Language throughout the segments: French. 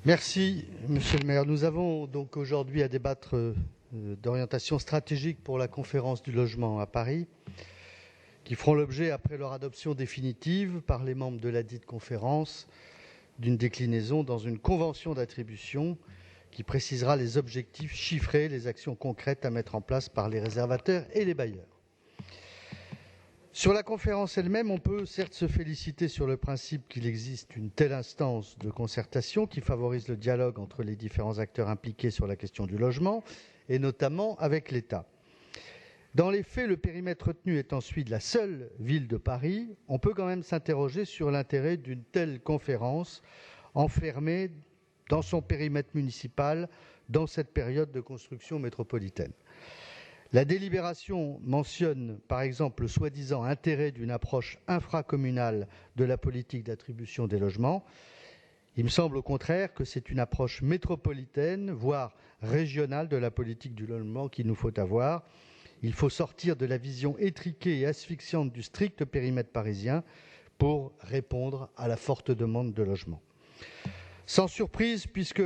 Merci, Monsieur le maire. Nous avons donc aujourd'hui à débattre d'orientation stratégique pour la conférence du logement à Paris, qui feront l'objet, après leur adoption définitive par les membres de la dite conférence, d'une déclinaison dans une convention d'attribution qui précisera les objectifs chiffrés, les actions concrètes à mettre en place par les réservataires et les bailleurs. Sur la conférence elle-même, on peut certes se féliciter sur le principe qu'il existe une telle instance de concertation qui favorise le dialogue entre les différents acteurs impliqués sur la question du logement, et notamment avec l'État. Dans les faits, le périmètre retenu étant celui de la seule ville de Paris, on peut quand même s'interroger sur l'intérêt d'une telle conférence enfermée dans son périmètre municipal dans cette période de construction métropolitaine. La délibération mentionne par exemple le soi-disant intérêt d'une approche infracommunale de la politique d'attribution des logements. Il me semble au contraire que c'est une approche métropolitaine, voire régionale de la politique du logement qu'il nous faut avoir. Il faut sortir de la vision étriquée et asphyxiante du strict périmètre parisien pour répondre à la forte demande de logement. Sans surprise, puisque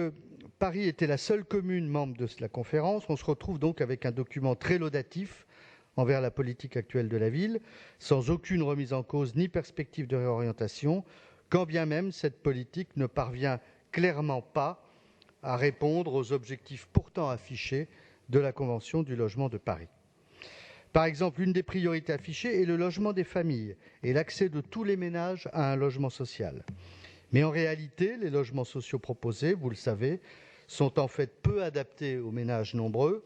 Paris était la seule commune membre de la conférence, on se retrouve donc avec un document très laudatif envers la politique actuelle de la ville, sans aucune remise en cause ni perspective de réorientation, quand bien même cette politique ne parvient clairement pas à répondre aux objectifs pourtant affichés de la Convention du logement de Paris. Par exemple, une des priorités affichées est le logement des familles et l'accès de tous les ménages à un logement social. Mais en réalité, les logements sociaux proposés, vous le savez, sont en fait peu adaptés aux ménages nombreux.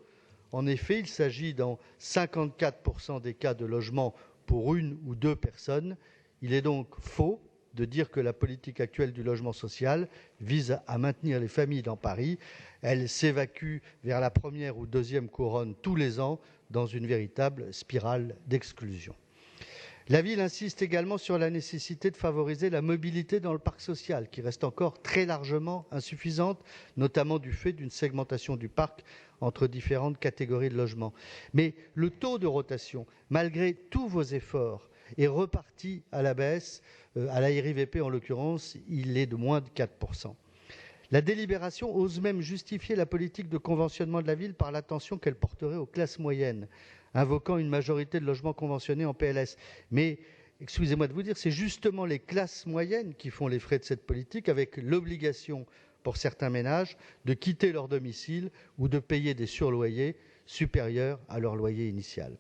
En effet, il s'agit dans 54% des cas de logements pour une ou deux personnes. Il est donc faux de dire que la politique actuelle du logement social vise à maintenir les familles dans Paris. Elle s'évacue vers la première ou deuxième couronne tous les ans dans une véritable spirale d'exclusion. La ville insiste également sur la nécessité de favoriser la mobilité dans le parc social, qui reste encore très largement insuffisante, notamment du fait d'une segmentation du parc entre différentes catégories de logements. Mais le taux de rotation, malgré tous vos efforts, est reparti à la baisse. À la RIVP, en l'occurrence, il est de moins de 4%. La délibération ose même justifier la politique de conventionnement de la ville par l'attention qu'elle porterait aux classes moyennes, invoquant une majorité de logements conventionnés en PLS. Mais, excusez-moi de vous dire, c'est justement les classes moyennes qui font les frais de cette politique, avec l'obligation pour certains ménages de quitter leur domicile ou de payer des surloyers supérieurs à leur loyer initial.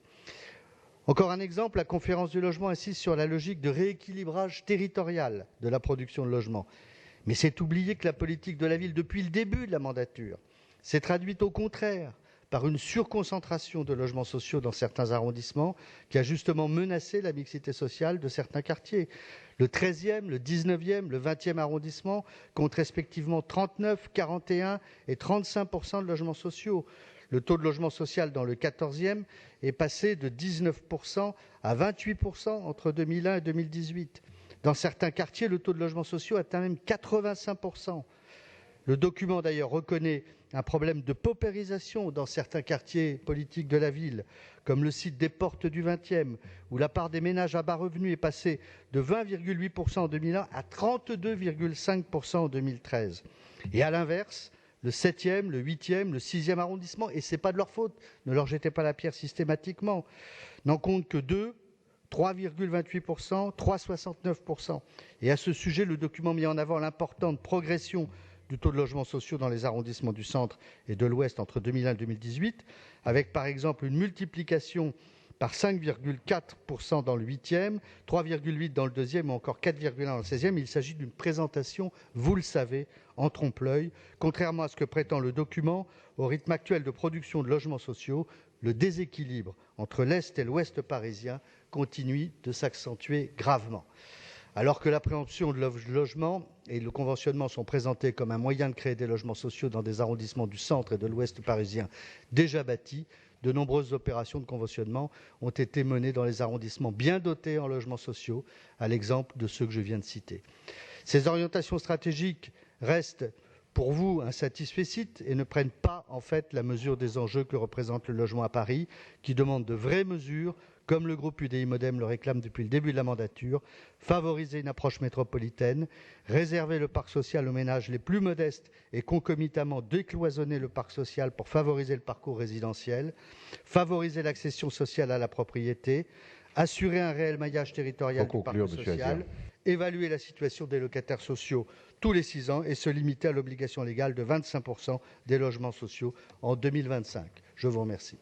Encore un exemple, la conférence du logement insiste sur la logique de rééquilibrage territorial de la production de logements. Mais c'est oublier que la politique de la ville, depuis le début de la mandature, s'est traduite au contraire par une surconcentration de logements sociaux dans certains arrondissements qui a justement menacé la mixité sociale de certains quartiers. Le 13e, le 19e, le 20e arrondissement comptent respectivement 39, 41 et 35% de logements sociaux. Le taux de logement social dans le 14e est passé de 19% à 28% entre 2001 et 2018. Dans certains quartiers, le taux de logements sociaux atteint même 85%. Le document d'ailleurs reconnaît un problème de paupérisation dans certains quartiers politiques de la ville, comme le site des Portes du 20e, où la part des ménages à bas revenus est passée de 20,8% en 2001 à 32,5% en 2013. Et à l'inverse, le 7e, le 8e, le 6e arrondissement, et ce n'est pas de leur faute, ne leur jetez pas la pierre systématiquement, n'en comptent que 2, 3,28%, 3,69%. Et à ce sujet, le document met en avant l'importante progression du taux de logements sociaux dans les arrondissements du centre et de l'ouest entre 2001 et 2018, avec par exemple une multiplication par 5,4% dans le 8e, 3,8% dans le 2e ou encore 4,1% dans le 16e. Il s'agit d'une présentation, vous le savez, en trompe-l'œil. Contrairement à ce que prétend le document, au rythme actuel de production de logements sociaux, le déséquilibre entre l'Est et l'Ouest parisien continue de s'accentuer gravement. Alors que la préemption de logement et le conventionnement sont présentés comme un moyen de créer des logements sociaux dans des arrondissements du centre et de l'ouest parisien déjà bâtis, de nombreuses opérations de conventionnement ont été menées dans les arrondissements bien dotés en logements sociaux, à l'exemple de ceux que je viens de citer. Ces orientations stratégiques restent pour vous insatisfaites et ne prennent pas en fait la mesure des enjeux que représente le logement à Paris, qui demande de vraies mesures comme le groupe UDI Modem le réclame depuis le début de la mandature, favoriser une approche métropolitaine, réserver le parc social aux ménages les plus modestes et concomitamment décloisonner le parc social pour favoriser le parcours résidentiel, favoriser l'accession sociale à la propriété, assurer un réel maillage territorial du parc social, évaluer la situation des locataires sociaux tous les 6 ans et se limiter à l'obligation légale de 25% des logements sociaux en 2025. Je vous remercie.